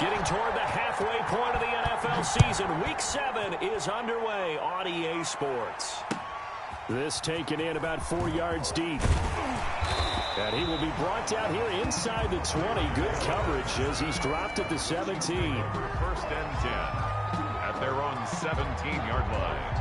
Getting toward the halfway point of the NFL season. Week 7 is underway on EA Sports. This taken in about 4 yards deep. And he will be brought down here inside the 20. Good coverage as he's dropped at the 17. First and 10 at their own 17-yard line.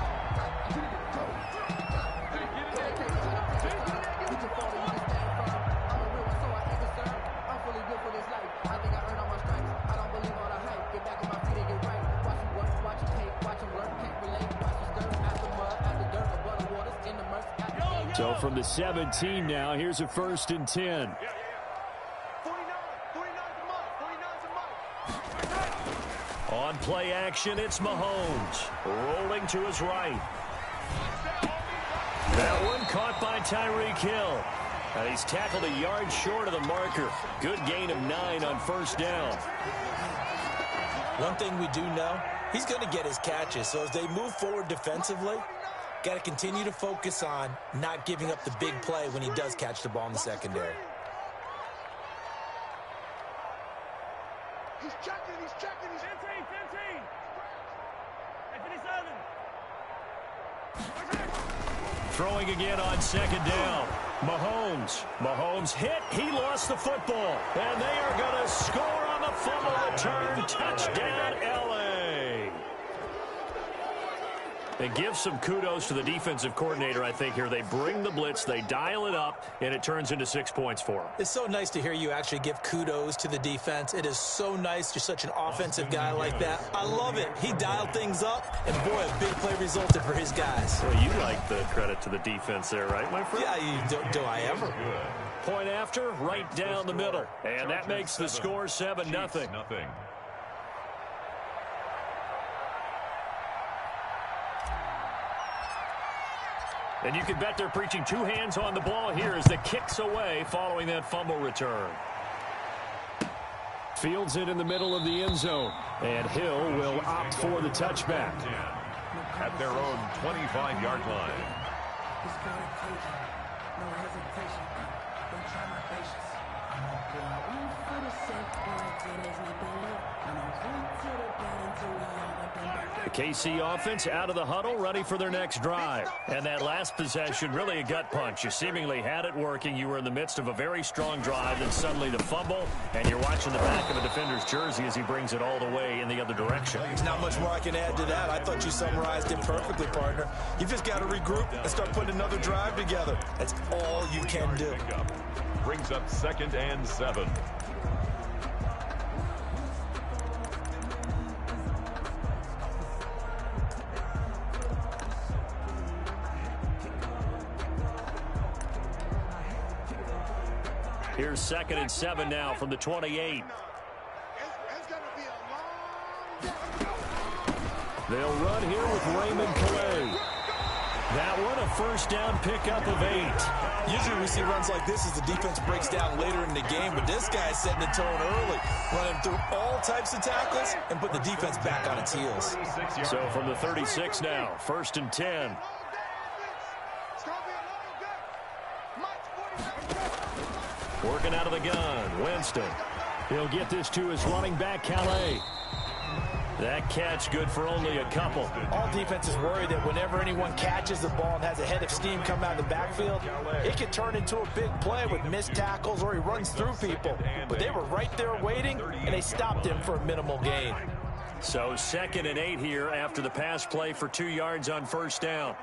So from the 17 now, here's a 1st and 10. On play action, it's Mahomes. Rolling to his right. That one caught by Tyreek Hill. And he's tackled a yard short of the marker. Good gain of 9 on 1st down. One thing we do know, he's going to get his catches. So as they move forward defensively, got to continue to focus on not giving up the big play when he does catch the ball in the secondary. He's checking, he's 15. Throwing again on 2nd down. Mahomes hit. He lost the football. And they are going to score on the fumble return. Touchdown, L.A. And give some kudos to the defensive coordinator, I think, here. They bring the blitz, they dial it up, and it turns into 6 points for them. It's so nice to hear you actually give kudos to the defense. It is so nice. You're such an offensive guy like that. I love it. He dialed things up, and boy, a big play resulted for his guys. Well, you like the credit to the defense there, right, my friend? Yeah, do I ever? Point after, right down the middle. And that makes the score 7-0. And you can bet they're preaching 2 hands on the ball here as the kick's away following that fumble return. Fields it in the middle of the end zone. And Hill will opt for the touchback. At their own 25-yard line. The KC offense out of the huddle, ready for their next drive. And that last possession, really a gut punch. You seemingly had it working. You were in the midst of a very strong drive, then suddenly the fumble, and you're watching the back of a defender's jersey as he brings it all the way in the other direction. There's not much more I can add to that. I thought you summarized it perfectly, partner. You just got to regroup and start putting another drive together. That's all you can do. Brings up 2nd and 7. Here's 2nd and 7 now from the 28. They'll run here with Raymond Calais. That one a 1st down pickup of 8. Usually we see runs like this as the defense breaks down later in the game, but this guy's setting the tone early, running through all types of tackles and put the defense back on its heels. So from the 36 now, 1st and 10. Working out of the gun, Winston. He'll get this to his running back, Calais. That catch good for only a couple. All defenses worry that whenever anyone catches the ball and has a head of steam come out of the backfield, it can turn into a big play with missed tackles or he runs through people. But they were right there waiting, and they stopped him for a minimal gain. So 2nd and 8 here after the pass play for 2 yards on 1st down.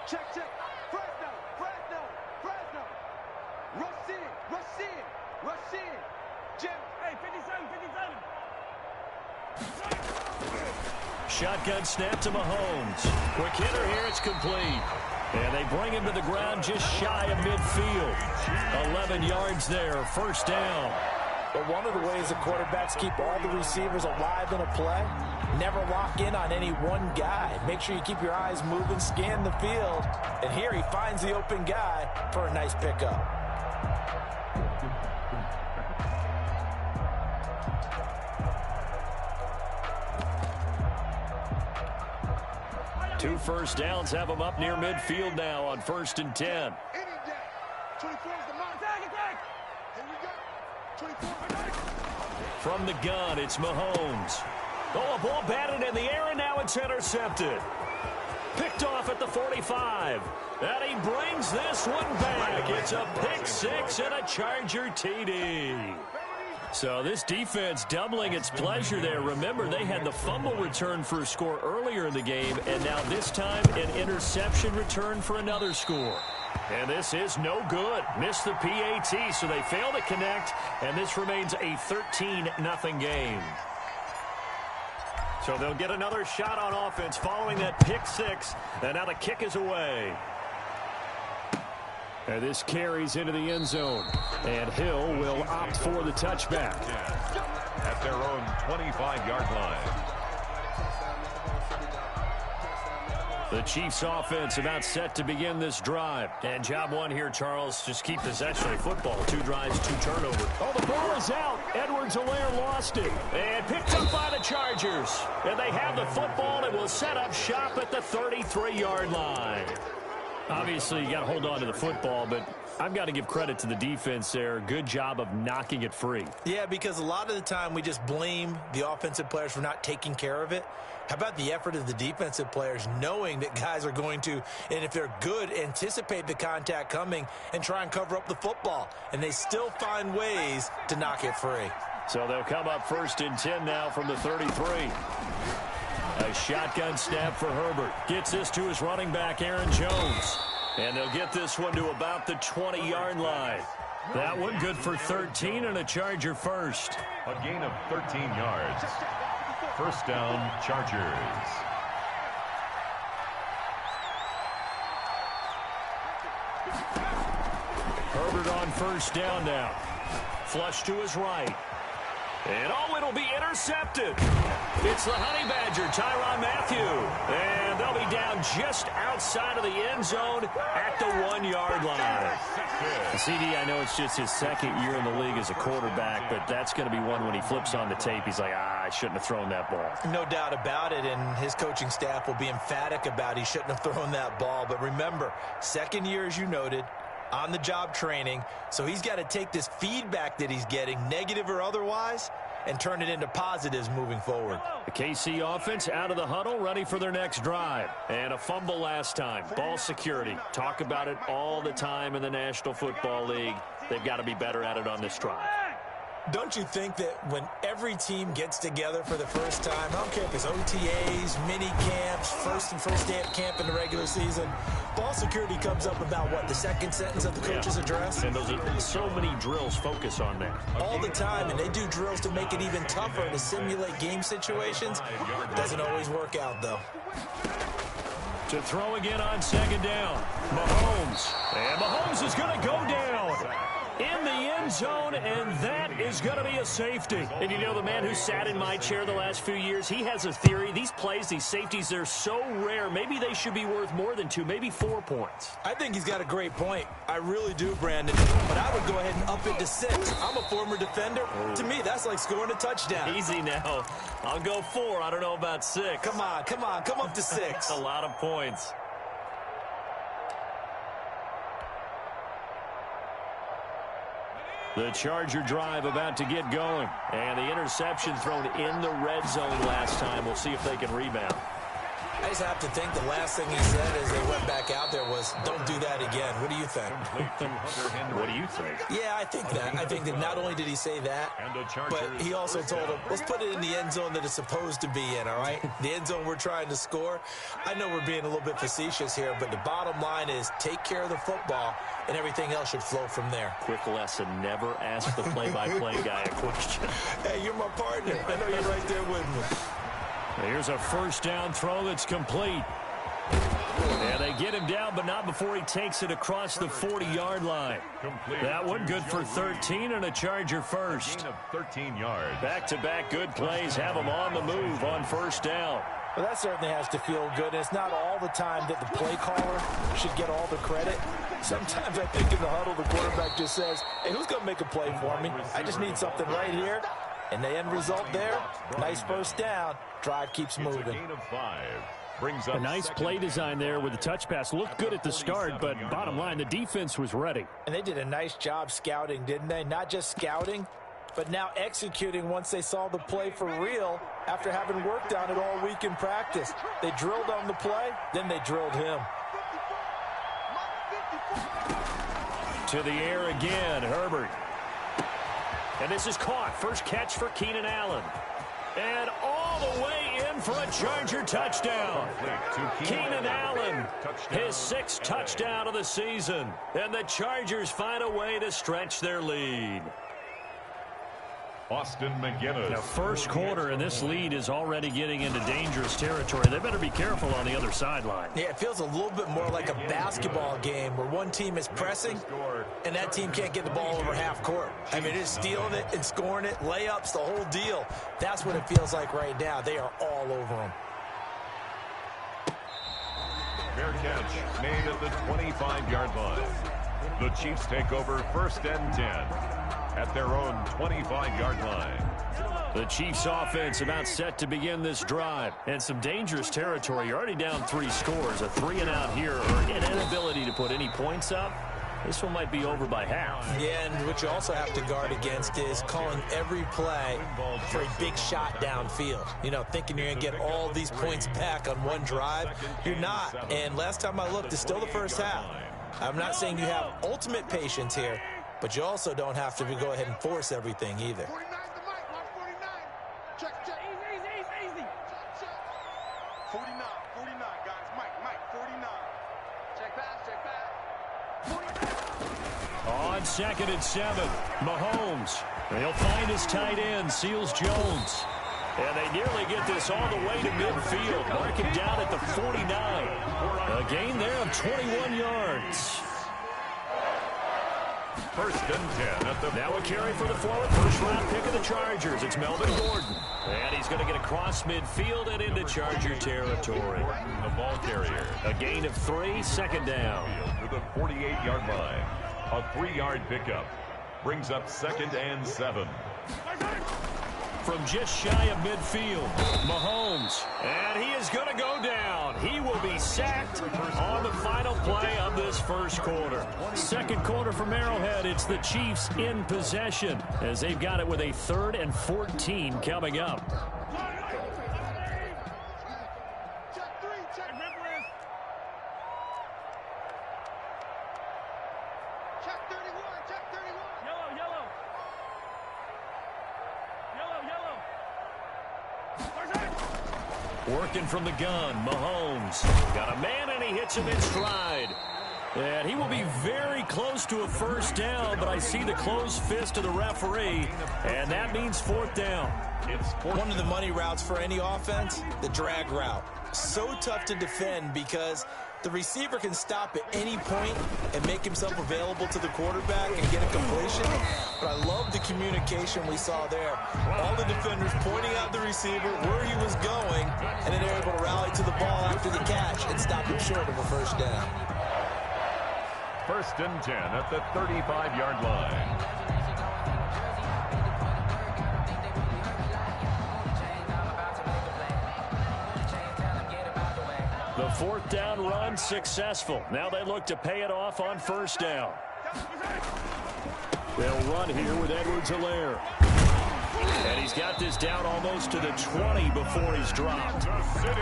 Check. Fresno. Rush in. Jim. Hey, 57. Shotgun snap to Mahomes. Quick hitter here, it's complete. And they bring him to the ground just shy of midfield. 11 yards there, 1st down. But one of the ways the quarterbacks keep all the receivers alive in a play, never lock in on any one guy. Make sure you keep your eyes moving, scan the field. And here he finds the open guy for a nice pickup. 2 first downs have them up near midfield now on 1st and 10. 24 is the mark. Here we go. 24. From the gun, it's Mahomes. Oh, a ball batted in the air, and now it's intercepted. Picked off at the 45. And he brings this one back. It's a pick six and a Charger TD. So this defense doubling its pleasure there. Remember, they had the fumble return for a score earlier in the game, and now this time an interception return for another score. And this is no good. Missed the PAT, so they fail to connect, and this remains a 13-0 game. So they'll get another shot on offense following that pick six, and now the kick is away. And this carries into the end zone, and Hill will opt for the touchback. At their own 25-yard line. The Chiefs offense about set to begin this drive. And job one here, Charles, just keep possession of the football. 2 drives, 2 turnovers. Oh, the ball is out. Edwards-Helaire lost it. And picked up by the Chargers. And they have the football and will set up shop at the 33-yard line. Obviously, you got to hold on to the football, but I've got to give credit to the defense there. Good job of knocking it free. Yeah, because a lot of the time we just blame the offensive players for not taking care of it. How about the effort of the defensive players knowing that guys are going to, and if they're good, anticipate the contact coming and try and cover up the football. And they still find ways to knock it free. So they'll come up 1st and 10 now from the 33. A shotgun snap for Herbert. Gets this to his running back, Aaron Jones. And they'll get this one to about the 20-yard line. That one good for 13 and a Charger first. A gain of 13 yards. First down, Chargers. Herbert on first down now. Flush to his right. And oh, it'll be intercepted. It's the Honey Badger, Tyrann Mathieu. And they'll be down just outside of the end zone at the 1-yard line. CD, I know it's just his 2nd year in the league as a quarterback, but that's going to be one when he flips on the tape. He's like, I shouldn't have thrown that ball. No doubt about it, and his coaching staff will be emphatic about he shouldn't have thrown that ball. But remember, 2nd year, as you noted, on-the-job training, so he's got to take this feedback that he's getting, negative or otherwise, and turn it into positives moving forward. The KC offense out of the huddle, ready for their next drive. And a fumble last time. Ball security. Talk about it all the time in the National Football League. They've got to be better at it on this drive. Don't you think that when every team gets together for the first time, I don't care if it's OTAs, mini camps, first day at camp in the regular season, ball security comes up about what, the 2nd sentence of the coach's address? And those are so many drills focus on that. All the time, and they do drills to make it even tougher to simulate game situations. Doesn't always work out, though. To throw again on 2nd down. Mahomes. And Mahomes is going to go down in the end zone, and that is going to be a safety. And you know, the man who sat in my chair the last few years, he has a theory. These plays, these safeties, they're so rare. Maybe they should be worth more than 2, maybe 4 points. I think he's got a great point. I really do, Brandon. But I would go ahead and up it to 6. I'm a former defender. Oh. To me, that's like scoring a touchdown. Easy now. I'll go 4. I don't know about 6. Come on. Come up to 6. A lot of points. The Charger drive about to get going. And the interception thrown in the red zone last time. We'll see if they can rebound. I just have to think the last thing he said as they went back out there was, don't do that again. What do you think? What do you think? Yeah, I think that. I think that not only did he say that, but he also told him, let's put it in the end zone that it's supposed to be in, all right? The end zone we're trying to score. I know we're being a little bit facetious here, but the bottom line is take care of the football, and everything else should flow from there. Quick lesson, never ask the play-by-play guy a question. Hey, you're my partner. I know you're right there with me. Here's a first down throw that's complete. And they get him down, but not before he takes it across the 40-yard line. That one good for 13 and a Charger first. Gain of 13 yards. Back-to-back good plays have him on the move on first down. Well, that certainly has to feel good. It's not all the time that the play caller should get all the credit. Sometimes I think in the huddle, the quarterback just says, hey, who's going to make a play for me? I just need something right here. And the end result there, nice first down. Drive keeps moving. Gain of 5. Brings up a nice play design there with the touch pass. Looked good at the start, but bottom line, the defense was ready. And they did a nice job scouting, didn't they? Not just scouting, but now executing once they saw the play for real after having worked on it all week in practice. They drilled on the play, then they drilled him. To the air again, Herbert. And this is caught. First catch for Keenan Allen. And all the way in for a Charger touchdown. Keenan Allen, his 6th touchdown of the season. And the Chargers find a way to stretch their lead. Austin McGinnis. Now, first quarter, and this lead is already getting into dangerous territory. They better be careful on the other sideline. Yeah, it feels a little bit more like a basketball game where one team is pressing and that team can't get the ball over half court. I mean, it's stealing it and scoring it, layups, the whole deal. That's what it feels like right now. They are all over them. Fair catch made at the 25-yard line. The Chiefs take over 1st and 10 at their own 25-yard line. The Chiefs offense about set to begin this drive. And some dangerous territory. You're already down 3 scores. A 3-and-out here, or an inability to put any points up. This one might be over by half. Yeah, and what you also have to guard against is calling every play for a big shot downfield. You know, thinking you're going to get all these points back on one drive. You're not. And last time I looked, it's still the first half. I'm not saying you have ultimate patience here, but you also don't have to go ahead and force everything either. 49 the mic, watch 49. Check, check. Easy. Check. 49, guys. Mike, 49. Check pass. On 2nd and 7, Mahomes. He'll find his tight end, Seals Jones. And they nearly get this all the way to midfield. Mark him down at the 49. A gain there of 21 yards. 1st and 10 at the... Now a carry for the forward. First-round pick of the Chargers. It's Melvin Gordon. And he's going to get across midfield and into Charger territory. The ball carrier. A gain of 3, 2nd down. To the 48-yard line. A 3-yard pickup. Brings up 2nd and 7. From just shy of midfield, Mahomes. And he is going to go down. He will be sacked on the final play of this first quarter. Second quarter from Arrowhead. It's the Chiefs in possession as they've got it with a 3rd and 14 coming up. Working from the gun, Mahomes. Got a man, and he hits him in stride. And he will be very close to a first down, but I see the closed fist of the referee, and that means 4th down. One of the money routes for any offense, the drag route. So tough to defend because the receiver can stop at any point and make himself available to the quarterback and get a completion. But I love the communication we saw there. All the defenders pointing out the receiver, where he was going, and then they're able to rally to the ball after the catch and stop him short of a first down. 1st and 10 at the 35-yard line. The 4th down run successful. Now they look to pay it off on first down. They'll run here with Edwards-Helaire. And he's got this down almost to the 20 before he's dropped.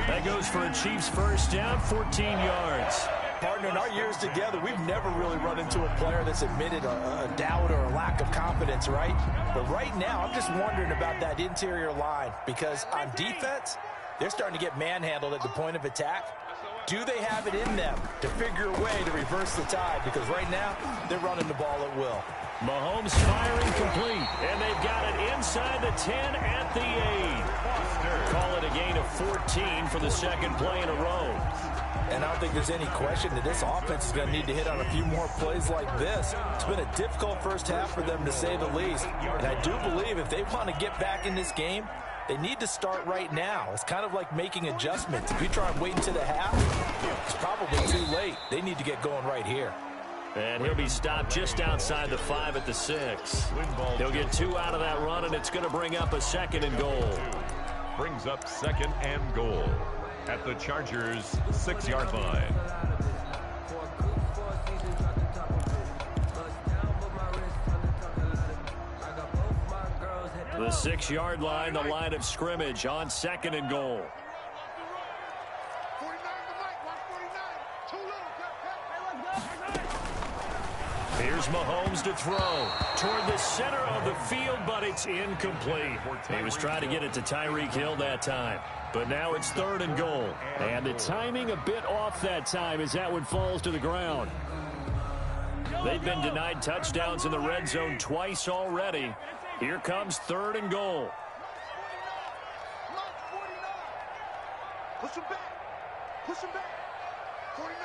That goes for a Chiefs first down, 14 yards. Partner, in our years together, we've never really run into a player that's admitted a doubt or a lack of confidence, right? But right now, I'm just wondering about that interior line because on defense, they're starting to get manhandled at the point of attack. Do they have it in them to figure a way to reverse the tide? Because right now, they're running the ball at will. Mahomes firing complete, and they've got it inside the 10 at the 8. Call it a gain of 14 for the second play in a row. And I don't think there's any question that this offense is going to need to hit on a few more plays like this. It's been a difficult first half for them, to say the least. And I do believe if they want to get back in this game, they need to start right now. It's kind of like making adjustments. If you try and wait until the half, it's probably too late. They need to get going right here. And he'll be stopped just outside the 5 at the 6. They'll get 2 out of that run, and it's going to bring up a 2nd and goal. Brings up 2nd and goal at the Chargers' 6-yard line. The 6-yard line, the line of scrimmage on 2nd and goal. Here's Mahomes to throw toward the center of the field, but it's incomplete. He was trying to get it to Tyreek Hill that time. But now it's 3rd and goal. And the timing a bit off that time as that one falls to the ground. They've been denied touchdowns in the red zone twice already. Here comes 3rd and goal. Push him back. Push him back. 49.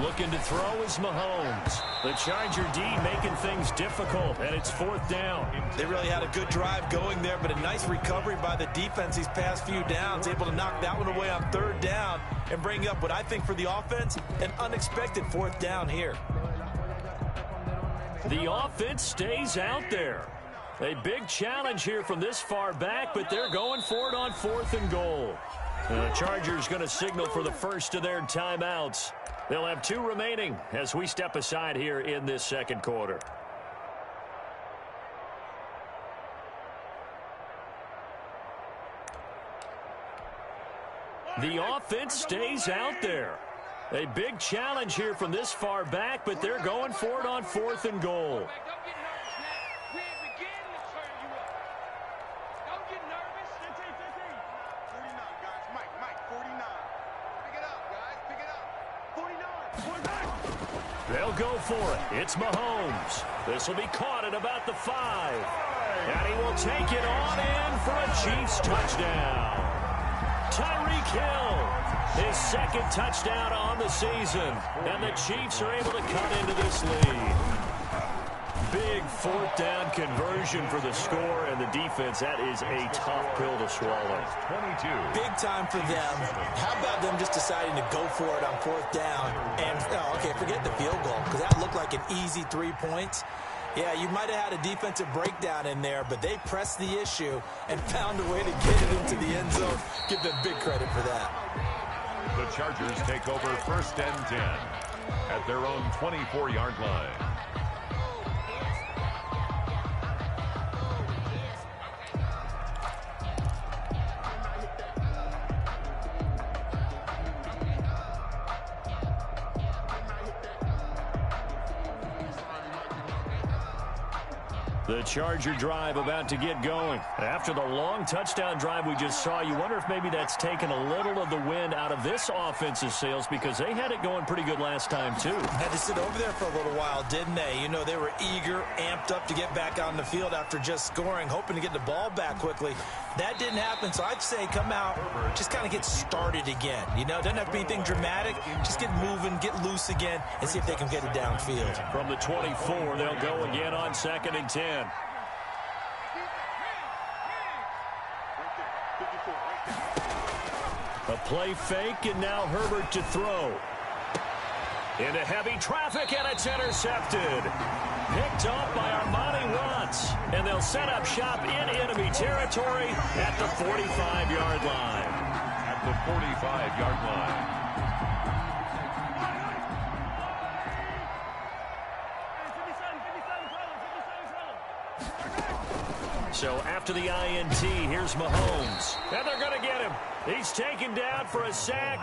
Looking to throw is Mahomes. The Charger D making things difficult, and it's 4th down. They really had a good drive going there, but a nice recovery by the defense these past few downs, able to knock that one away on 3rd down and bring up what I think for the offense, an unexpected 4th down here. The offense stays out there. A big challenge here from this far back, but they're going for it on 4th and goal. The Chargers going to signal for the first of their timeouts. They'll have 2 remaining as we step aside here in this 2nd quarter. The offense stays out there. A big challenge here from this far back, but they're going for it on 4th and goal. They'll go for it. It's Mahomes. This will be caught at about the 5. And he will take it on in for a Chiefs touchdown. Tyreek Hill, his 2nd touchdown on the season. And the Chiefs are able to cut into this lead. Big 4th down conversion for the score, and the defense, that is a tough pill to swallow. 22. Big time for them. How about them just deciding to go for it on 4th down? And, okay, forget the field goal, because that looked like an easy 3 points. Yeah, you might have had a defensive breakdown in there, but they pressed the issue and found a way to get it into the end zone. Give them big credit for that. The Chargers take over 1st and 10 at their own 24-yard line. The Charger drive about to get going. After the long touchdown drive we just saw, you wonder if maybe that's taken a little of the wind out of this offensive sails, because they had it going pretty good last time, too. Had to sit over there for a little while, didn't they? You know, they were eager, amped up to get back on the field after just scoring, hoping to get the ball back quickly. That didn't happen, so I'd say come out, just kind of get started again. You know, doesn't have to be anything dramatic. Just get moving, get loose again, and see if they can get it downfield. From the 24, they'll go again on 2nd and 10. A play fake, and now Herbert to throw. Into heavy traffic, and it's intercepted. Picked off by Armani Watts. And they'll set up shop in enemy territory at the 45-yard line. At the 45-yard line. So after the INT, here's Mahomes. And they're going to get him. He's taken down for a sack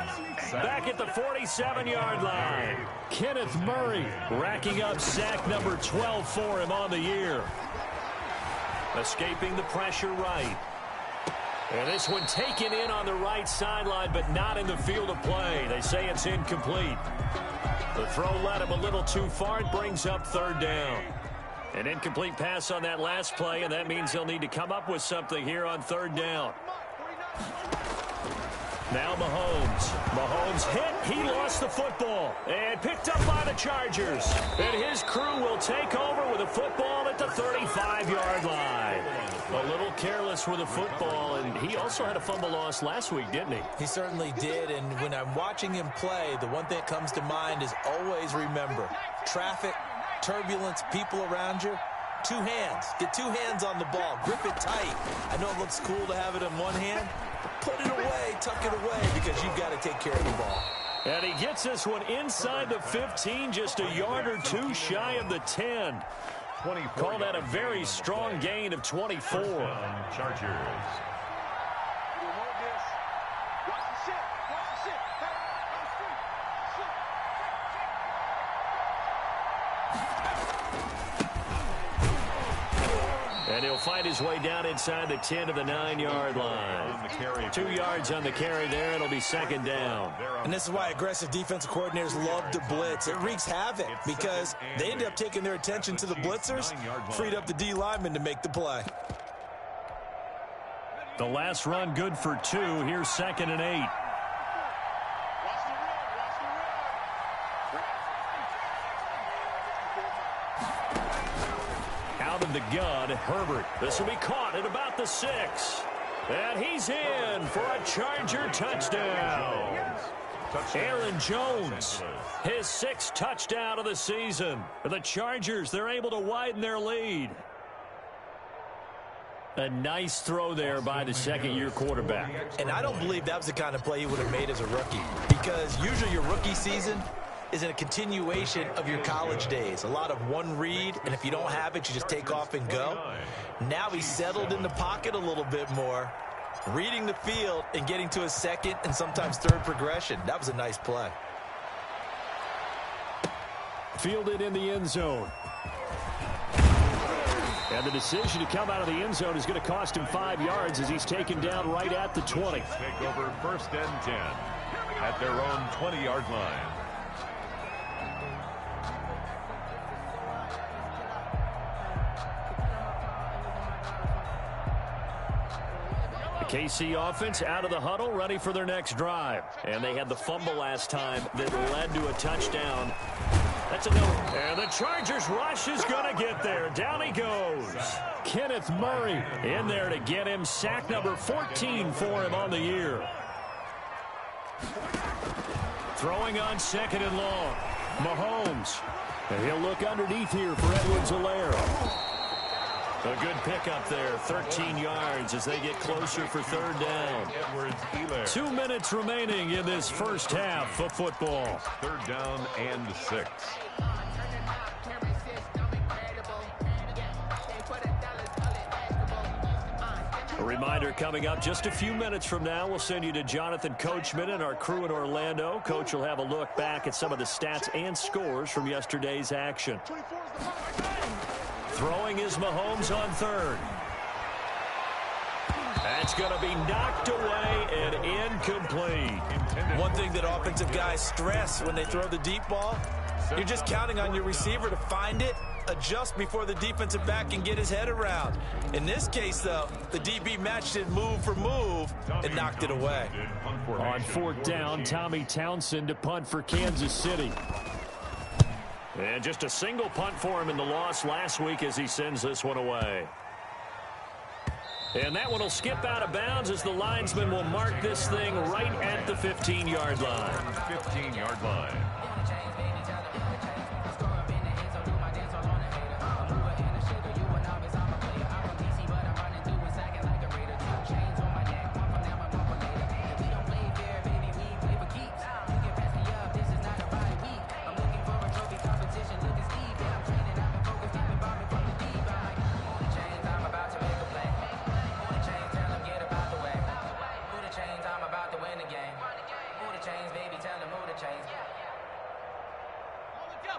back at the 47-yard line. Kenneth Murray racking up sack number 12 for him on the year. Escaping the pressure right. And this one taken in on the right sideline, but not in the field of play. They say it's incomplete. The throw led him a little too far. It brings up 3rd down. An incomplete pass on that last play, and that means they'll need to come up with something here on 3rd down. Now Mahomes. Mahomes hit. He lost the football and picked up by the Chargers. And his crew will take over with a football at the 35-yard line. A little careless with the football, and he also had a fumble loss last week, didn't he? He certainly did, and when I'm watching him play, the one thing that comes to mind is always remember, traffic, turbulence, people around you, Two hands. Get two hands on the ball. Grip it tight. I know it looks cool to have it in one hand, but put it away, tuck it away, because you've got to take care of the ball. And he gets this one inside the 15, just a yard or two shy of the 10. Call that a very strong gain of 24. Chargers. And he'll find his way down inside the 10 to the 9-yard line. 2 yards on the carry there. It'll be second down. And this is why aggressive defensive coordinators love to blitz. It wreaks havoc because they end up taking their attention to the blitzers, freed up the D lineman to make the play. The last run good for 2. Here's 2nd and 8. Out of the gun, Herbert. This will be caught at about the 6. And he's in for a Charger touchdown. Aaron Jones, his 6th touchdown of the season. The Chargers, they're able to widen their lead. A nice throw there by the second-year quarterback. And I don't believe that was the kind of play he would have made as a rookie, because usually your rookie season is in a continuation of your college days. A lot of one read, and if you don't have it, you just take off and go. Now he's settled in the pocket a little bit more, reading the field and getting to a second and sometimes third progression. That was a nice play. Fielded in the end zone. And the decision to come out of the end zone is going to cost him 5 yards as he's taken down right at the 20. Take over 1st and 10 at their own 20-yard line. The KC offense out of the huddle, ready for their next drive. And they had the fumble last time that led to a touchdown. That's a no. And the Chargers rush is going to get there. Down he goes. Kenneth Murray in there to get him. Sack number 14 for him on the year. Throwing on 2nd and long. Mahomes. And he'll look underneath here for Edwards-Helaire. A good pickup there, 13 yards as they get closer for 3rd down. 2 minutes remaining in this first half of football. 3rd down and 6. A reminder coming up just a few minutes from now, we'll send you to Jonathan Coachman and our crew in Orlando. Coach will have a look back at some of the stats and scores from yesterday's action. Throwing is Mahomes on 3rd. That's going to be knocked away and incomplete. One thing that offensive guys stress when they throw the deep ball, you're just counting on your receiver to find it, adjust before the defensive back can get his head around. In this case, though, the DB matched it move for move and knocked it away. On 4th down, Tommy Townsend to punt for Kansas City. And just a single punt for him in the loss last week as he sends this one away. And that one will skip out of bounds as the linesman will mark this thing right at the 15-yard line. 15-yard line.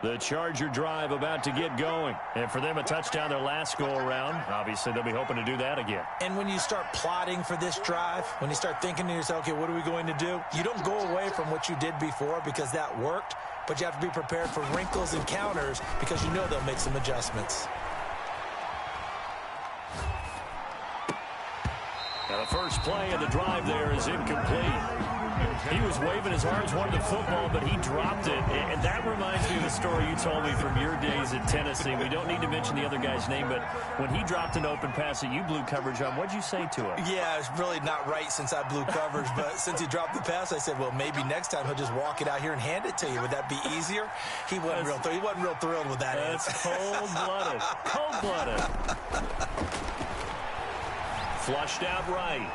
The Charger drive about to get going. And for them, a touchdown their last go-around. Obviously, they'll be hoping to do that again. And when you start plotting for this drive, when you start thinking to yourself, okay, what are we going to do? You don't go away from what you did before because that worked, but you have to be prepared for wrinkles and counters because you know they'll make some adjustments. Now the first play of the drive there is incomplete. He was waving his arms, wanted the football, but he dropped it. And that reminds me of the story you told me from your days at Tennessee. We don't need to mention the other guy's name, but when he dropped an open pass that you blew coverage on, what'd you say to him? Yeah, it's really not right since I blew coverage, but since he dropped the pass, I said, well, maybe next time he'll just walk it out here and hand it to you. Would that be easier? He wasn't real thrilled with that. That's cold-blooded. Cold-blooded. Flushed out right.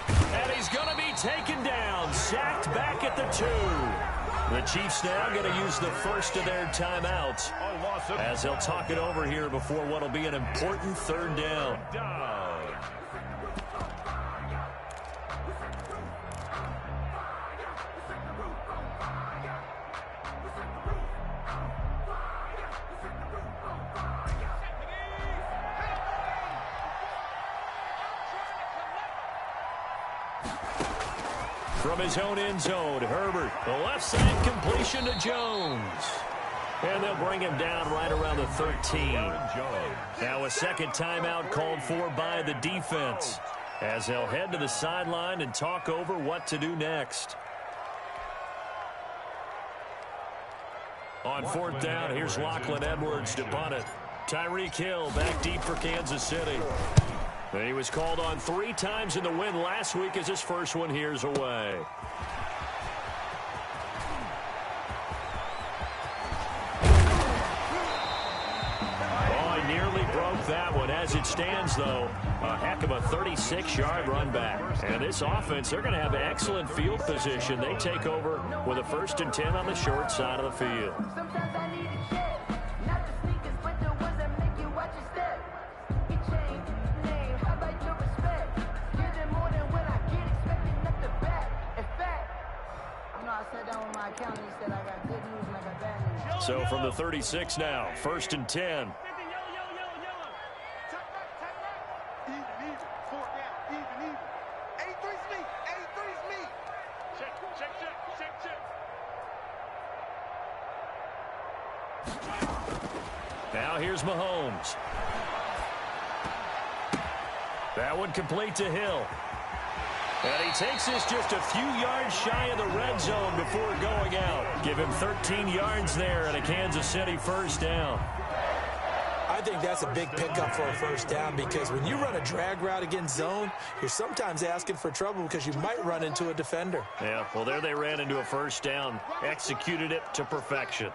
And he's going to be taken down. Sacked back at the 2. The Chiefs now going to use the first of their timeouts as they'll talk it over here before what will be an important 3rd down. From his own end zone, Herbert, the left side completion to Jones. And they'll bring him down right around the 13. Now a second timeout called for by the defense as they'll head to the sideline and talk over what to do next. On 4th down, here's Lachlan Edwards to punt it. Tyreek Hill back deep for Kansas City. He was called on 3 times in the win last week as his first one here's away. Oh, he nearly broke that one. As it stands, though, a heck of a 36-yard run back. And this offense, they're going to have excellent field position. They take over with a 1st and 10 on the short side of the field. So from the 36 now, 1st and 10. Now here's Mahomes. That one complete to Hill. And he takes this just a few yards shy of the red zone before going out. Give him 13 yards there and a Kansas City 1st down. I think that's a big pickup for a 1st down because when you run a drag route against zone, you're sometimes asking for trouble because you might run into a defender. Yeah, well, there they ran into a 1st down. Executed it to perfection.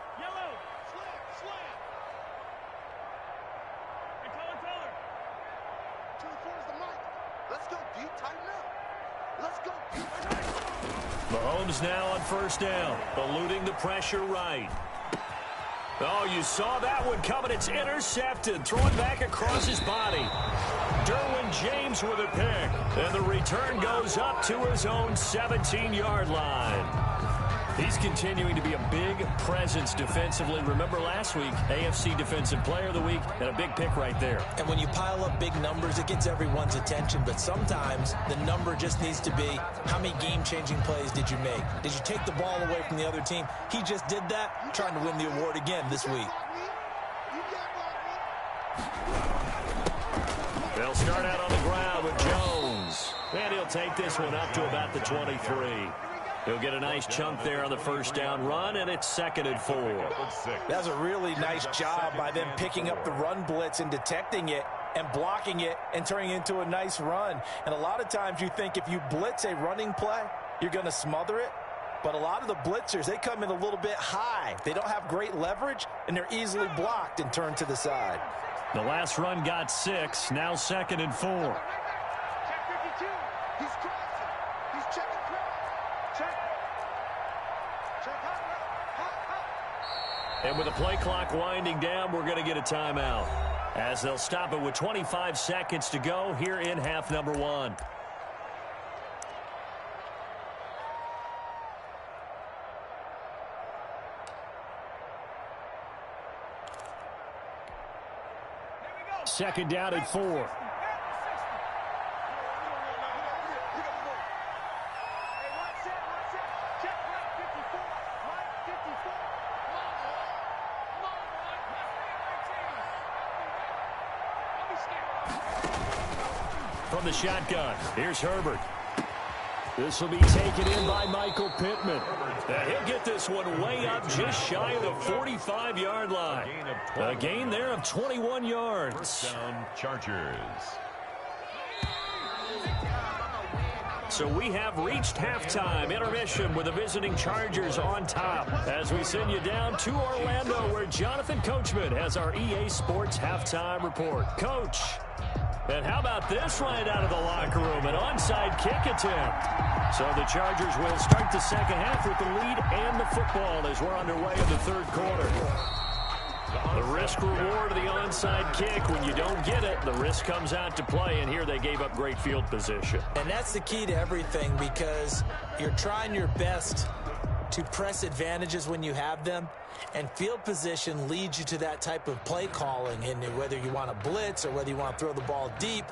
Mahomes now on 1st down, eluding the pressure right. Oh, you saw that one coming. It's intercepted, thrown back across his body. Derwin James with a pick, and the return goes up to his own 17-yard line. He's continuing to be a big presence defensively. Remember last week, AFC Defensive Player of the Week, and a big pick right there. And when you pile up big numbers, it gets everyone's attention. But sometimes the number just needs to be, how many game-changing plays did you make? Did you take the ball away from the other team? He just did that, trying to win the award again this week. They'll start out on the ground with Jones. And he'll take this one up to about the 23. He'll get a nice chunk there on the 1st down run, and it's 2nd and 4. That's a really nice job by them picking up the run blitz and detecting it and blocking it and turning it into a nice run. And a lot of times you think if you blitz a running play, you're going to smother it. But a lot of the blitzers, they come in a little bit high. They don't have great leverage, and they're easily blocked and turned to the side. The last run got 6, now 2nd and 4. And with the play clock winding down, we're going to get a timeout as they'll stop it with 25 seconds to go here in half number 1. Second down and 4. From the shotgun, here's Herbert. This will be taken in by Michael Pittman. And he'll get this one way up just shy of the 45-yard line. A gain there of 21 yards. First down, Chargers. So we have reached halftime intermission with the visiting Chargers on top as we send you down to Orlando where Jonathan Coachman has our EA Sports halftime report. Coach, and how about this right out of the locker room, an onside kick attempt. So the Chargers will start the second half with the lead and the football as we're underway in the third quarter. The risk-reward of the onside kick, when you don't get it, the risk comes out to play, and here they gave up great field position. And that's the key to everything because you're trying your best to press advantages when you have them, and field position leads you to that type of play calling, and whether you want to blitz or whether you want to throw the ball deep,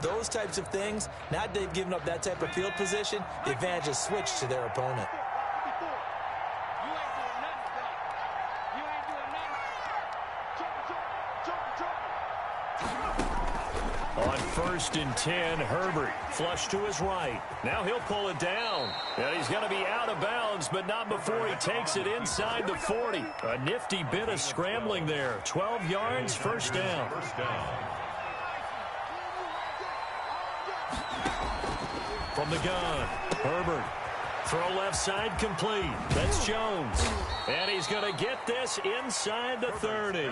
those types of things, now that they've given up that type of field position, the advantage is switched to their opponent. On 1st and 10, Herbert flush to his right. Now he'll pull it down. And he's going to be out of bounds, but not before he takes it inside the 40. A nifty bit of scrambling there. 12 yards, first down. From the gun, Herbert. Throw left side complete. That's Jones. And he's going to get this inside the 30.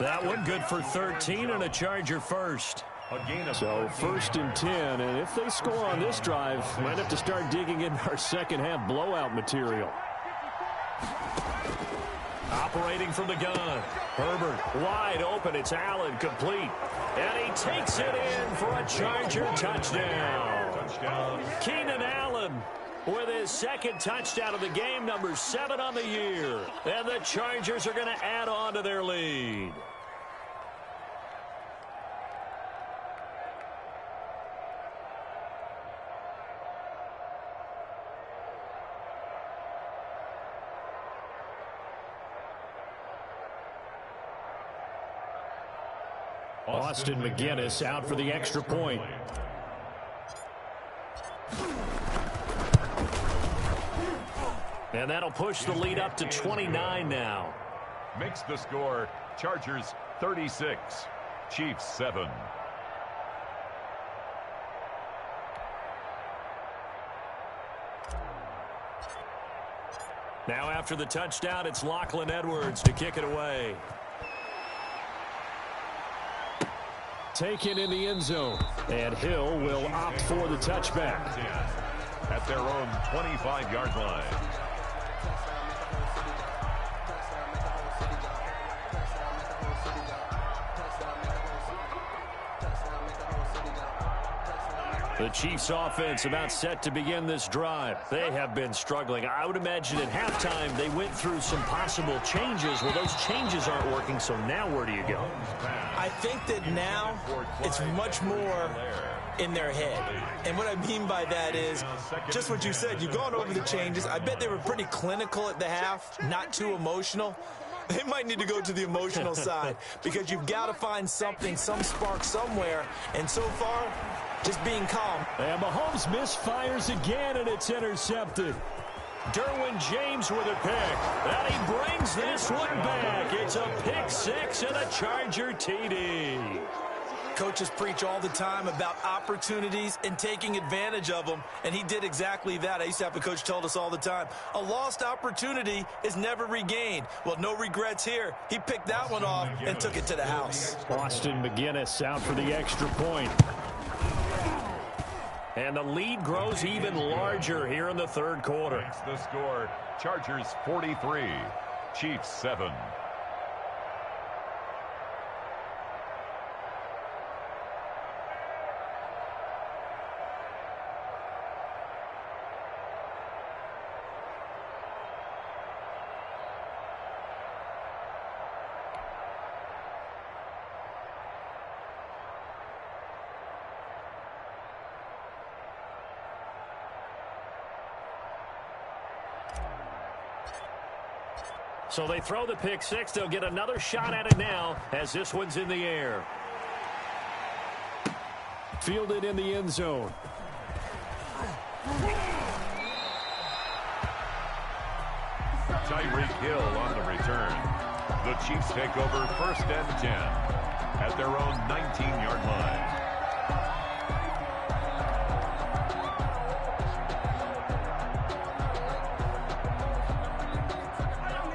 That one good for 13 and a Charger first. So 1st and 10, and if they score on this drive, might have to start digging in our second half blowout material. Operating from the gun, Herbert wide open. It's Allen complete, and he takes it in for a Charger touchdown. Keenan Allen with his second touchdown of the game, number 7 on the year, and the Chargers are going to add on to their lead. Austin McGinnis out for the extra point. And that'll push the lead up to 29 now. Makes the score Chargers 36, Chiefs 7. Now after the touchdown, it's Lachlan Edwards to kick it away. Taken in the end zone, and Hill will opt for the touchback. At their own 25-yard line. The Chiefs offense about set to begin this drive. They have been struggling. I would imagine at halftime they went through some possible changes. Well, those changes aren't working, so now where do you go? I think that now it's much more in their head. And what I mean by that is just what you said. You've gone over the changes. I bet they were pretty clinical at the half, not too emotional. They might need to go to the emotional side because you've got to find something, some spark somewhere. And so far, just being calm. And Mahomes misfires again, and it's intercepted. Derwin James with a pick. And he brings this one back. It's a pick six and a Charger TD. Coaches preach all the time about opportunities and taking advantage of them, and he did exactly that. I used to have a coach told us all the time, a lost opportunity is never regained. Well, no regrets here. He picked that one off and took it to the house. Austin McGinnis out for the extra point. And the lead grows even larger here in the third quarter. Makes the score Chargers 43, Chiefs 7. So they throw the pick six. They'll get another shot at it now as this one's in the air. Fielded in the end zone. Tyreek Hill on the return. The Chiefs take over 1st and 10 at their own 19-yard line.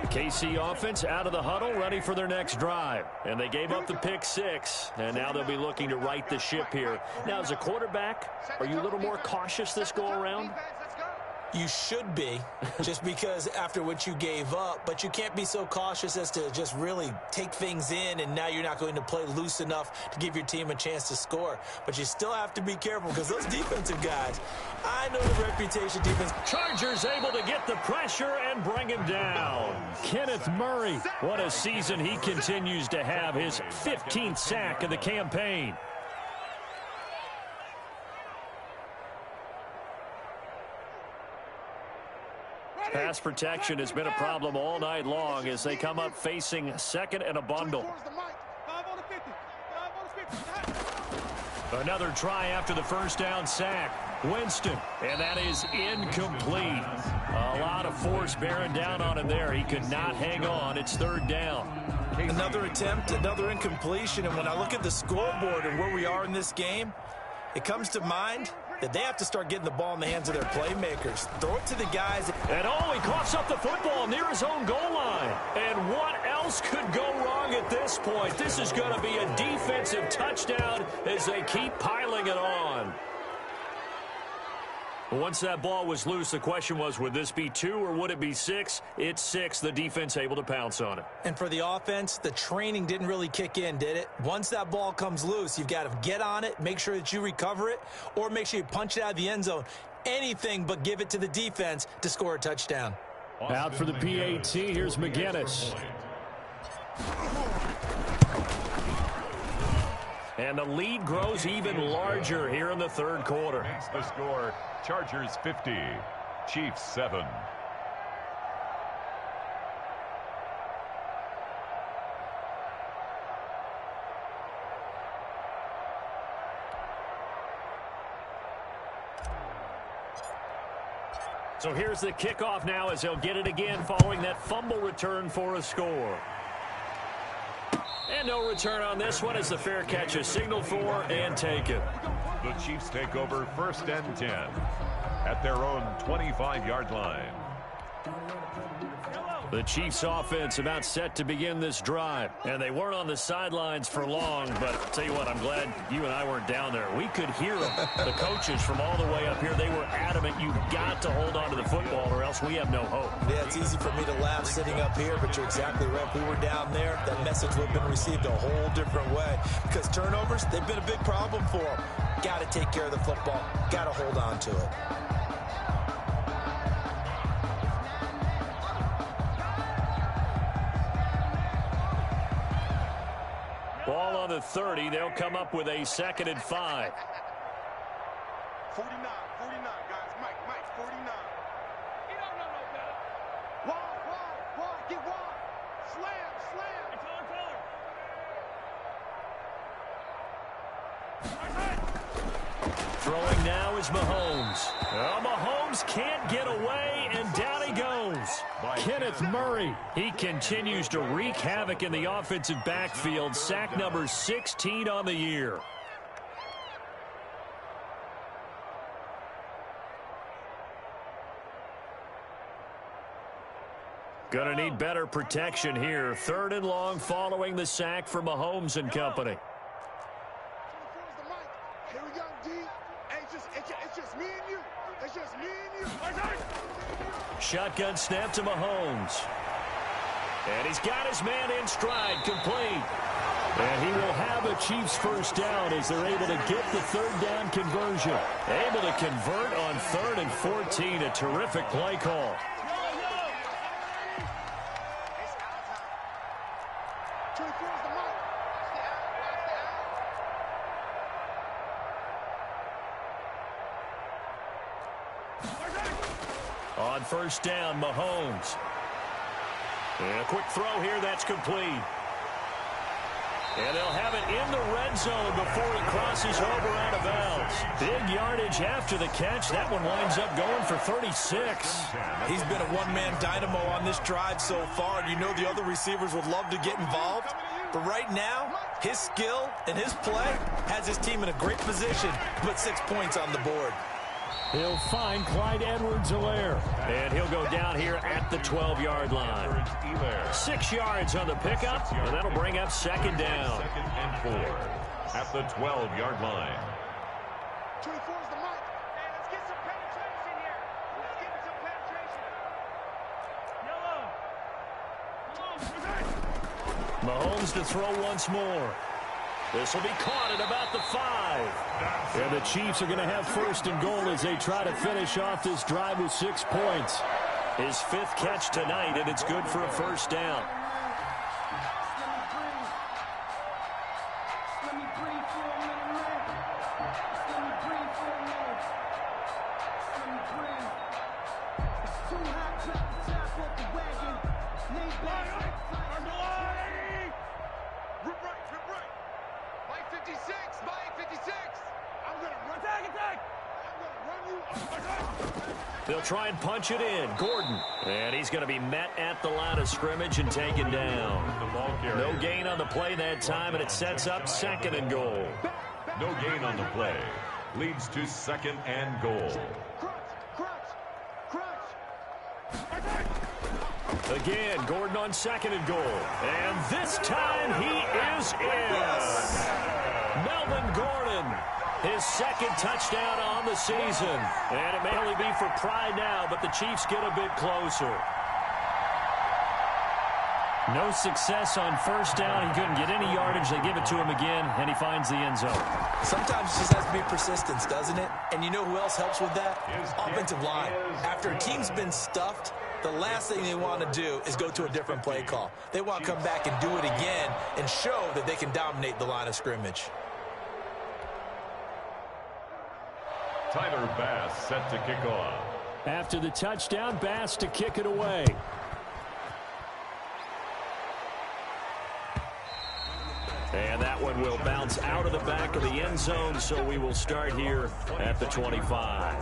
KC offense out of the huddle, ready for their next drive. And they gave up the pick 6, and now they'll be looking to right the ship here. Now, as a quarterback, are you a little more cautious this go-around? You should be, just because after what you gave up, but you can't be so cautious as to just really take things in, and now you're not going to play loose enough to give your team a chance to score. But you still have to be careful because those defensive guys, I know the reputation defense. Chargers able to get the pressure and bring him down. Kenneth Murray, what a season he continues to have, his 15th sack of the campaign. Pass protection has been a problem all night long as they come up facing 2nd and a bundle. Another try after the first down sack. Winston, and that is incomplete. A lot of force bearing down on him there. He could not hang on. It's 3rd down. Another attempt, another incompletion, and when I look at the scoreboard and where we are in this game, it comes to mind that they have to start getting the ball in the hands of their playmakers. Throw it to the guys. And he coughs up the football near his own goal line. And what else could go wrong at this point? This is going to be a defensive touchdown as they keep piling it on. Once that ball was loose, the question was, would this be 2 or would it be 6? It's 6. The defense able to pounce on it. And for the offense, the training didn't really kick in, did it? Once that ball comes loose, you've got to get on it, make sure that you recover it, or make sure you punch it out of the end zone. Anything but give it to the defense to score a touchdown. Out for the PAT, here's McGinnis. And the lead grows even larger here in the 3rd quarter. That's the score. Chargers 50, Chiefs 7. So here's the kickoff now as they'll get it again following that fumble return for a score. And no return on this one as the fair catch is signaled for and taken. The Chiefs take over 1st and 10 at their own 25-yard line. The Chiefs offense about set to begin this drive. And they weren't on the sidelines for long, but I'll tell you what, I'm glad you and I weren't down there. We could hear them. The coaches from all the way up here, they were adamant, you've got to hold on to the football or else we have no hope. Yeah, it's easy for me to laugh sitting up here, but you're exactly right. If we were down there, that message would have been received a whole different way. Because turnovers, they've been a big problem for them. Got to take care of the football. Got to hold on to it. Ball on the 30. They'll come up with a 2nd and 5. 49, guys. Mike, 49. He don't know no better. Wide, get wide. Slam. Throwing now is Mahomes. Oh, Mahomes can't get away, and down he goes. Kenneth Murray. He continues to wreak havoc in the offensive backfield. Sack number 16 on the year. Going to need better protection here. 3rd and long following the sack for Mahomes and company. Here we go, D. It's just me and you. It's just me and you. Shotgun snap to Mahomes. And he's got his man in stride, complete. And he will have a Chiefs 1st down as they're able to get the 3rd down conversion. Able to convert on 3rd and 14. A terrific play call. On 1st down, Mahomes. And a quick throw here, that's complete. And they'll have it in the red zone before it crosses over out of bounds. Big yardage after the catch. That one winds up going for 36. He's been a one-man dynamo on this drive so far, and you know the other receivers would love to get involved. But right now, his skill and his play has his team in a great position to put 6 points on the board. He'll find Clyde Edwards-Helaire. And he'll go down here at the 12-yard line. 6 yards on the pickup, and that'll bring up second down. 2nd and 4 at the 12-yard line. 24 is the mark. Hey, let's get some penetration here. Let's get some penetration. Yellow. Mahomes to throw once more. This will be caught at about the 5. And the Chiefs are going to have 1st and goal as they try to finish off this drive with 6 points. His 5th catch tonight, and it's good for a 1st down. They'll try and punch it in. Gordon. And he's going to be met at the line of scrimmage and taken down. No gain on the play that time, and it sets up 2nd and goal. No gain on the play. Leads to 2nd and goal. Again, Gordon on 2nd and goal. And this time he is in. Melvin Gordon. His 2nd touchdown on the season. And it may only be for pride now, but the Chiefs get a bit closer. No success on 1st down. He couldn't get any yardage. They give it to him again, and he finds the end zone. Sometimes it just has to be persistence, doesn't it? And you know who else helps with that? Offensive line. After a team's been stuffed, the last thing they want to do is go to a different play call. They want to come back and do it again and show that they can dominate the line of scrimmage. Tyler Bass set to kick off. After the touchdown, Bass to kick it away. And that one will bounce out of the back of the end zone, so we will start here at the 25.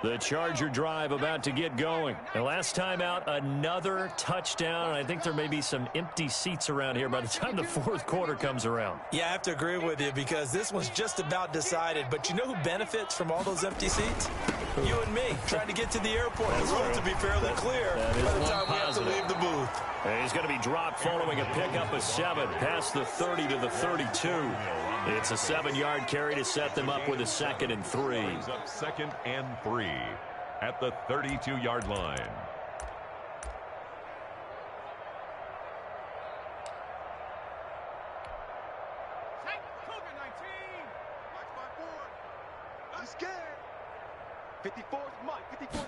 The Charger drive about to get going. The last time out, another touchdown. I think there may be some empty seats around here by the time the 4th quarter comes around. Yeah, I have to agree with you because this one's just about decided. But you know who benefits from all those empty seats? You and me, trying to get to the airport. The road to be fairly clear by the time we have to leave the booth. And he's going to be dropped following a pickup of 7 past the 30 to the 32. It's a 7-yard carry to set them up with a 2nd and 3. Brings up 2nd and 3 at the 32-yard line. I'm scared. 54 is Mike. 54.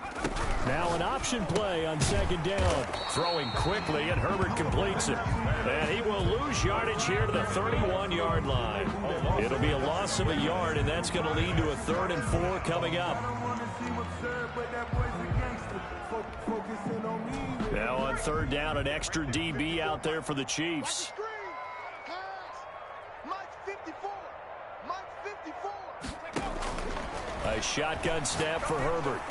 Now an option play on 2nd down. Throwing quickly, and Herbert completes it. And he will lose yardage here to the 31-yard line. It'll be a loss of a yard, and that's going to lead to a 3rd and 4 coming up. Now on 3rd down, an extra DB out there for the Chiefs. A shotgun snap for Herbert.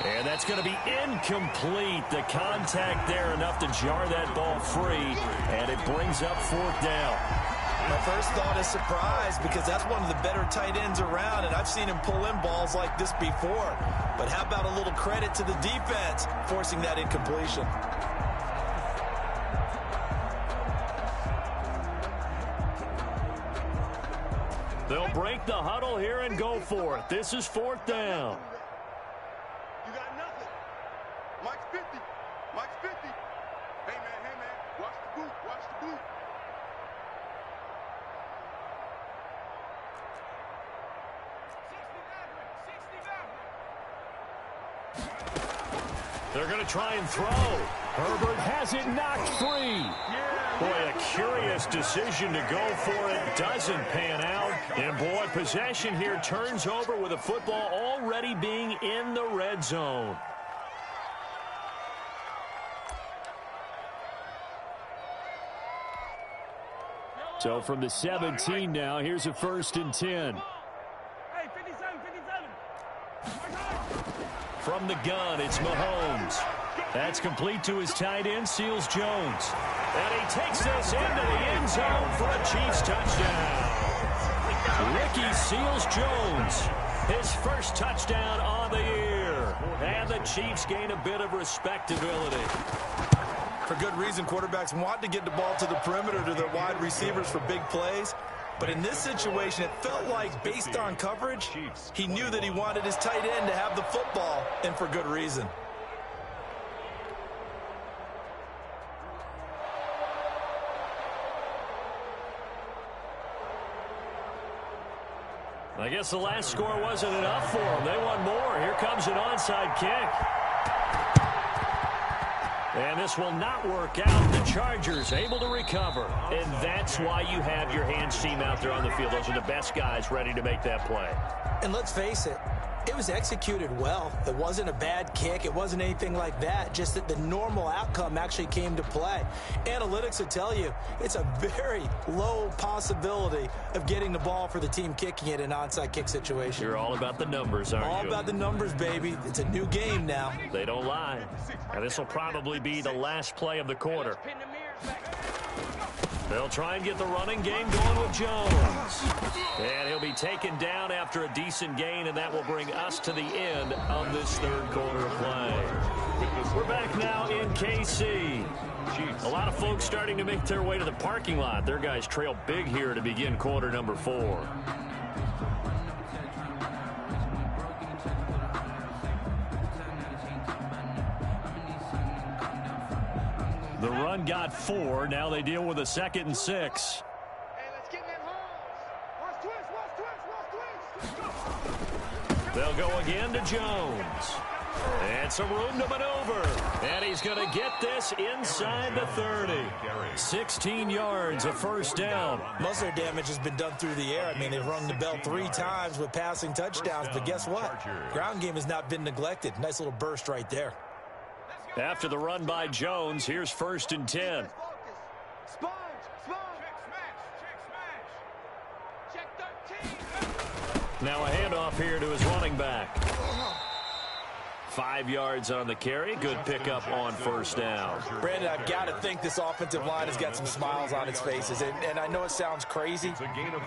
And that's going to be incomplete. The contact there enough to jar that ball free, and it brings up 4th down. My first thought is surprise because that's one of the better tight ends around, and I've seen him pull in balls like this before. But how about a little credit to the defense forcing that incompletion? They'll break the huddle here and go for it. This is 4th down. You got nothing. Mike's 50. Mike's 50. Hey, man. boot. Watch the boot. They're going to try and throw. Herbert has it knocked free. Boy, a curious decision to go for it. Doesn't pan out. And, boy, possession here turns over with a football already being in the red zone. So from the 17 now, here's a 1st and 10. Hey, 57. From the gun, it's Mahomes. That's complete to his tight end, Seals Jones. And he takes this into the end zone for a Chiefs touchdown. Ricky Seals Jones, his first touchdown on the year. And the Chiefs gain a bit of respectability. For good reason, quarterbacks want to get the ball to the perimeter to their wide receivers for big plays. But in this situation, it felt like, based on coverage, he knew that he wanted his tight end to have the football, and for good reason. I guess the last score wasn't enough for them. They want more. Here comes an onside kick. And this will not work out. The Chargers able to recover. And that's why you have your hands team out there on the field. Those are the best guys ready to make that play. And let's face it, it was executed well. It wasn't a bad kick. It wasn't anything like that. Just that the normal outcome actually came to play. Analytics will tell you it's a very low possibility of getting the ball for the team kicking it in an onside kick situation. You're all about the numbers, aren't you? All about the numbers, baby. It's a new game now. They don't lie. And this will probably be the last play of the quarter. They'll try and get the running game going with Jones. And he'll be taken down after a decent gain, and that will bring us to the end of this third quarter of play. We're back now in KC. A lot of folks starting to make their way to the parking lot. Their guys trail big here to begin quarter number 4. The run got 4. Now they deal with a 2nd and 6. Hey, let's get in that holes. Watch twist. They'll go again to Jones. And some room to maneuver. And he's going to get this inside the 30. 16 yards, a first down. Most of their damage has been done through the air. I mean, they've rung the bell 3 times with passing touchdowns. But guess what? Ground game has not been neglected. Nice little burst right there. After the run by Jones, here's 1st and 10. Sponge. Check 13. Now a handoff here to his running back. 5 yards on the carry. Good pickup on first down. Brandon, I've got to think this offensive line has got some smiles on its faces. And I know it sounds crazy,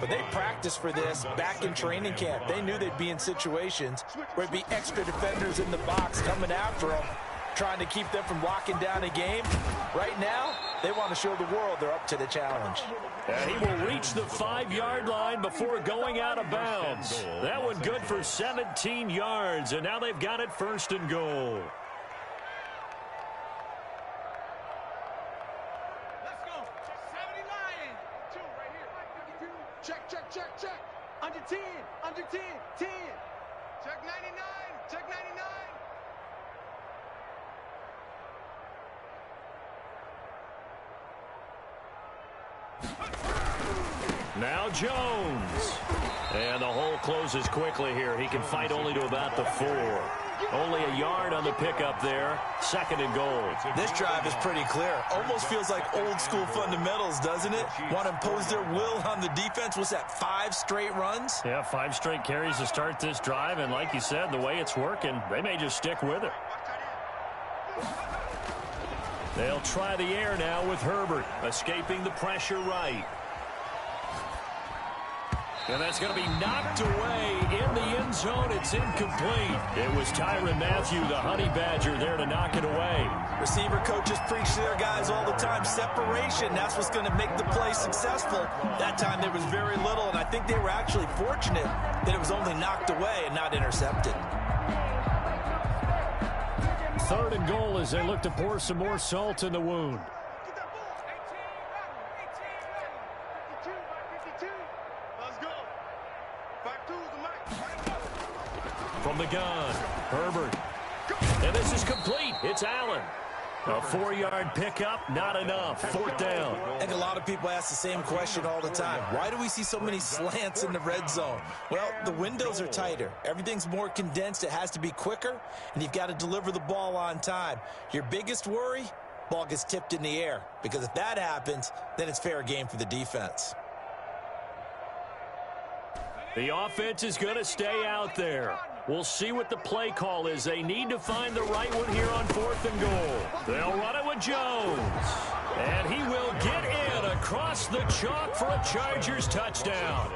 but they practiced for this back in training camp. They knew they'd be in situations where it'd be extra defenders in the box coming after them, trying to keep them from locking down a game. Right now, they want to show the world they're up to the challenge. And he will reach the 5-yard line before going out of bounds. That one good for 17 yards, and now they've got it 1st and goal. Let's go. 70 Lion. 2 right here. Check. Under 10. 10. Check 99. Check 99. Now Jones. And the hole closes quickly here. He can fight only to about the 4. Only a yard on the pickup there. 2nd and goal. This drive is pretty clear. Almost feels like old school fundamentals, doesn't it? Want to impose their will on the defense. Was that 5 straight runs? Yeah, 5 straight carries to start this drive. And like you said, the way it's working, they may just stick with it. They'll try the air now with Herbert, escaping the pressure right. And that's going to be knocked away in the end zone. It's incomplete. It was Tyrann Mathieu, the Honey Badger, there to knock it away. Receiver coaches preach to their guys all the time. Separation, that's what's going to make the play successful. That time there was very little, and I think they were actually fortunate that it was only knocked away and not intercepted. 3rd and goal as they look to pour some more salt in the wound. the gun. Herbert. And this is complete. It's Allen. A 4-yard pickup, not enough. 4th down. I think a lot of people ask the same question all the time. Why do we see so many slants in the red zone? Well, the windows are tighter. Everything's more condensed. It has to be quicker, and you've got to deliver the ball on time. Your biggest worry, ball gets tipped in the air, because if that happens, then it's fair game for the defense. The offense is going to stay out there. We'll see what the play call is. They need to find the right one here on 4th and goal. They'll run it with Jones. And he will get in across the chalk for a Chargers touchdown.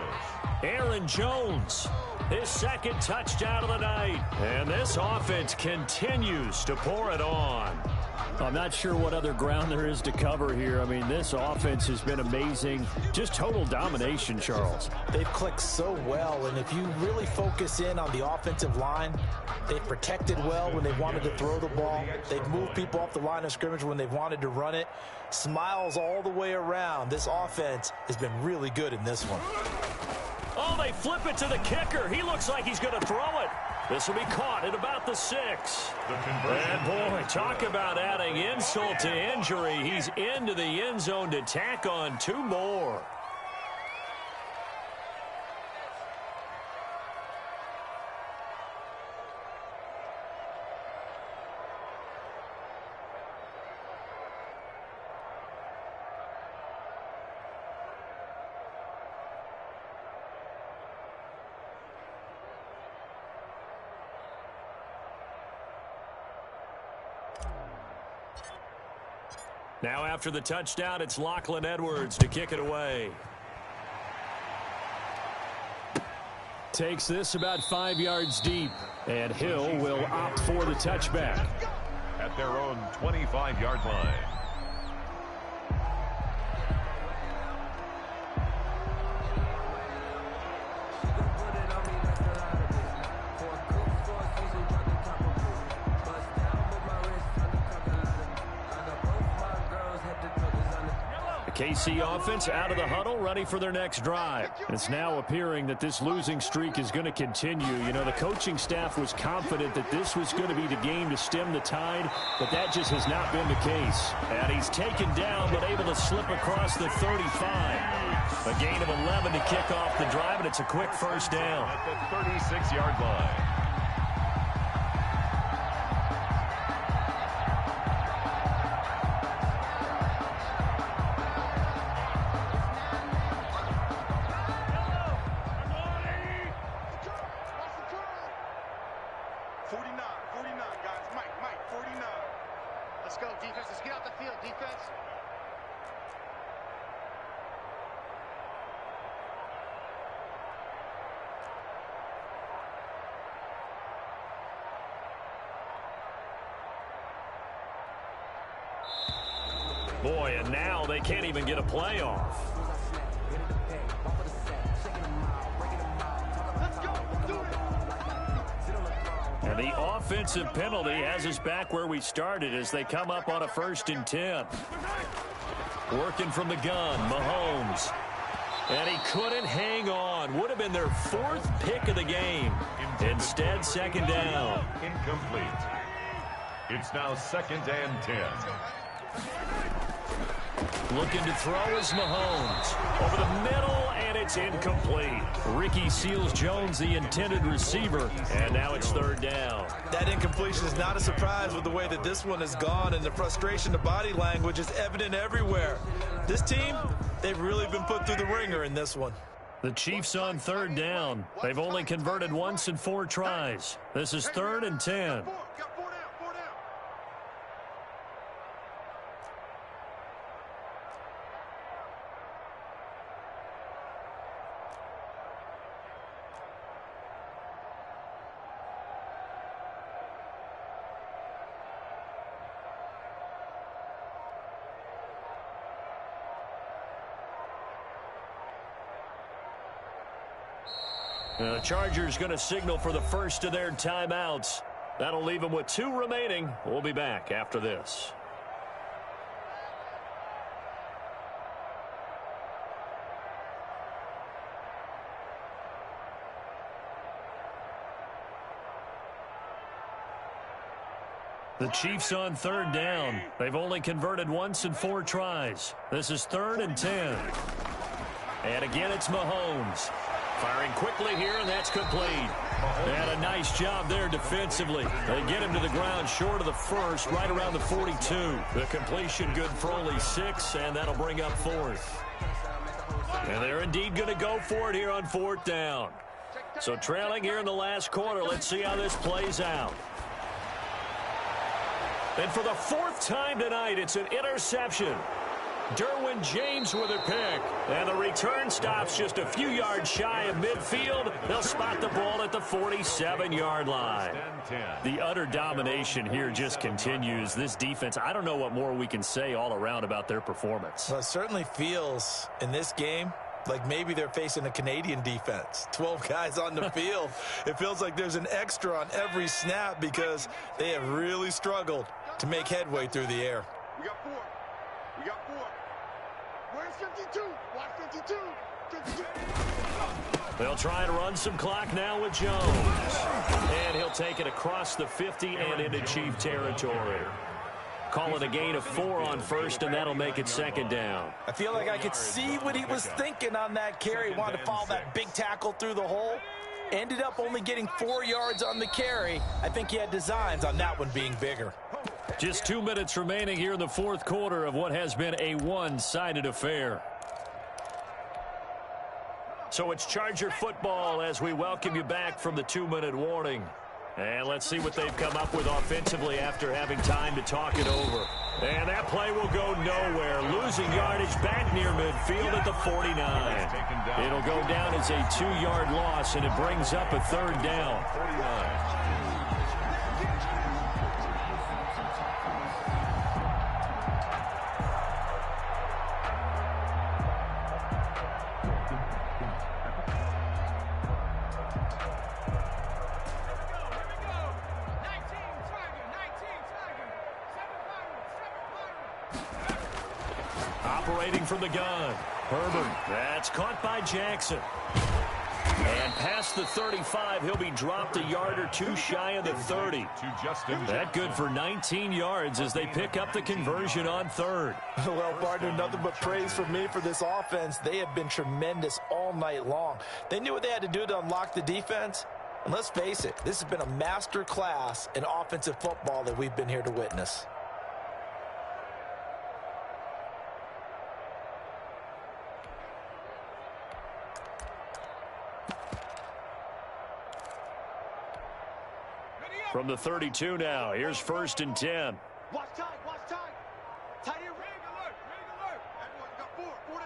Aaron Jones, his 2nd touchdown of the night. And this offense continues to pour it on. I'm not sure what other ground there is to cover here. I mean, this offense has been amazing. Just total domination, Charles. They've clicked so well, and if you really focus in on the offensive line, they've protected well when they wanted to throw the ball. They've moved people off the line of scrimmage when they've wanted to run it. Smiles all the way around. This offense has been really good in this one. Oh, they flip it to the kicker. He looks like he's going to throw it. This will be caught at about the 6. And boy, talk about adding insult to injury. He's into the end zone to tack on 2 more. Now after the touchdown, it's Lachlan Edwards to kick it away. Takes this about 5 yards deep, and Hill will opt for the touchback. At their own 25-yard line. KC offense out of the huddle, ready for their next drive. It's now appearing that this losing streak is going to continue. You know, the coaching staff was confident that this was going to be the game to stem the tide, but that just has not been the case. And he's taken down, but able to slip across the 35. A gain of 11 to kick off the drive, and it's a quick 1st down. At the 36-yard line. Boy, and now they can't even get a playoff. And the offensive penalty has us back where we started as they come up on a 1st and 10. Working from the gun, Mahomes. And he couldn't hang on. Would have been their 4th pick of the game. Instead, 2nd down. Incomplete. It's now 2nd and 10. Looking to throw is Mahomes. Over the middle, and it's incomplete. Ricky Seals-Jones, the intended receiver, and now it's 3rd down. That incompletion is not a surprise with the way that this one has gone, and the frustration, the body language is evident everywhere. This team, they've really been put through the ringer in this one. The Chiefs on 3rd down. They've only converted once in 4 tries. This is 3rd and 10. The Chargers going to signal for the first of their timeouts. That'll leave them with 2 remaining. We'll be back after this. The Chiefs on third down. They've only converted once in 4 tries. This is 3rd and 10. And again, it's Mahomes. Firing quickly here, and that's complete. And a nice job there defensively. They get him to the ground short of the first, right around the 42. The completion good for only 6, and that'll bring up 4th. And they're indeed going to go for it here on 4th down. So trailing here in the last quarter, let's see how this plays out. And for the 4th time tonight, it's an interception. Derwin James with a pick. And the return stops just a few yards shy of midfield. They'll spot the ball at the 47-yard line. The utter domination here just continues. This defense, I don't know what more we can say all around about their performance. Well, it certainly feels in this game like maybe they're facing a Canadian defense. 12 guys on the field. It feels like there's an extra on every snap because they have really struggled to make headway through the air. We got 4. We got 4. Where's 52? Watch 52. 52. They'll try and run some clock now with Jones. And he'll take it across the 50 and into Chief territory. Call it a gain of 4 on first, and that'll make it 2nd down. I feel like I could see what he was thinking on that carry. He wanted to follow that big tackle through the hole. Ended up only getting 4 yards on the carry. I think he had designs on that one being bigger. Just 2 minutes remaining here in the 4th quarter of what has been a one-sided affair. So it's Charger football as we welcome you back from the 2-minute warning. And let's see what they've come up with offensively after having time to talk it over. And that play will go nowhere. Losing yardage back near midfield at the 49. It'll go down as a 2-yard loss, and it brings up a 3rd down. 49. Operating from the gun. Herbert. That's caught by Jackson. And past the 35, he'll be dropped a yard or 2 shy of the 30. That good for 19 yards as they pick up the conversion on 3rd. Well, partner, nothing but praise for me for this offense. They have been tremendous all night long. They knew what they had to do to unlock the defense. And let's face it, this has been a master class in offensive football that we've been here to witness. From the 32 now, here's 1st and 10. Watch time, watch time. Tight end, rig alert, rig alert. Got 4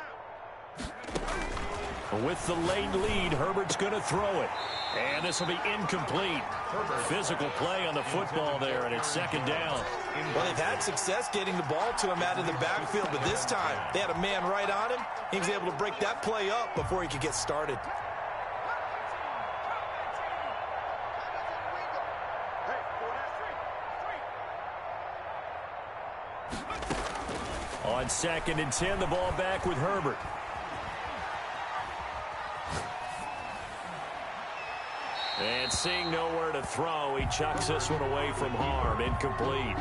down. With the late lead, Herbert's going to throw it. And this will be incomplete. Physical play on the football there, and it's 2nd down. Well, they've had success getting the ball to him out of the backfield, but this time they had a man right on him. He was able to break that play up before he could get started. On 2nd and 10, the ball back with Herbert. And seeing nowhere to throw, he chucks this one away from harm. Incomplete.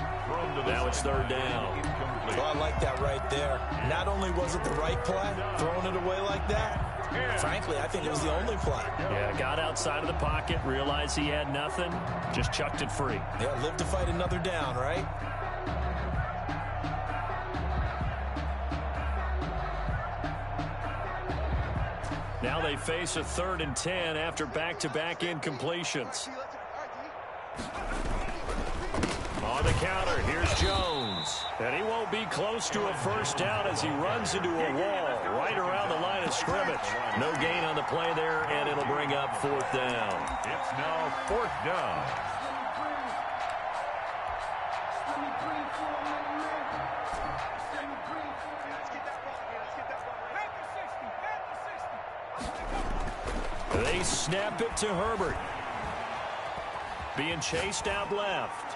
Now it's 3rd down. Well, I like that right there. Not only was it the right play, throwing it away like that, frankly, I think it was the only play. Yeah, got outside of the pocket, realized he had nothing, just chucked it free. Yeah, live to fight another down, right? Now they face a 3rd and 10 after back-to-back incompletions. On the counter, here's Jones. And he won't be close to a 1st down as he runs into a wall right around the line of scrimmage. No gain on the play there, and it'll bring up 4th down. It's now 4th down. They snap it to Herbert. Being chased out left.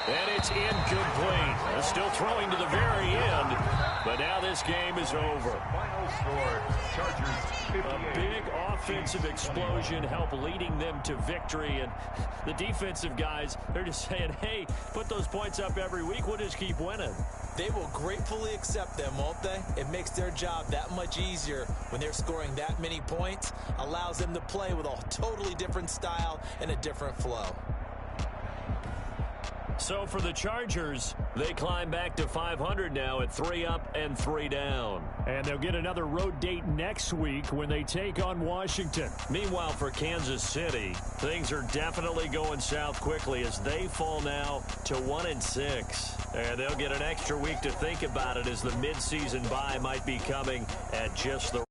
And it's incomplete. They're still throwing to the very end. But now this this game is over. Final score, Chargers 58. A big offensive explosion helped leading them to victory. And the defensive guys, they're just saying, hey, put those points up every week. We'll just keep winning. They will gratefully accept them, won't they? It makes their job that much easier when they're scoring that many points. Allows them to play with a totally different style and a different flow. So for the Chargers, they climb back to 500 now at 3 up and 3 down. And they'll get another road date next week when they take on Washington. Meanwhile, for Kansas City, things are definitely going south quickly as they fall now to 1-6. And they'll get an extra week to think about it as the midseason bye might be coming at just the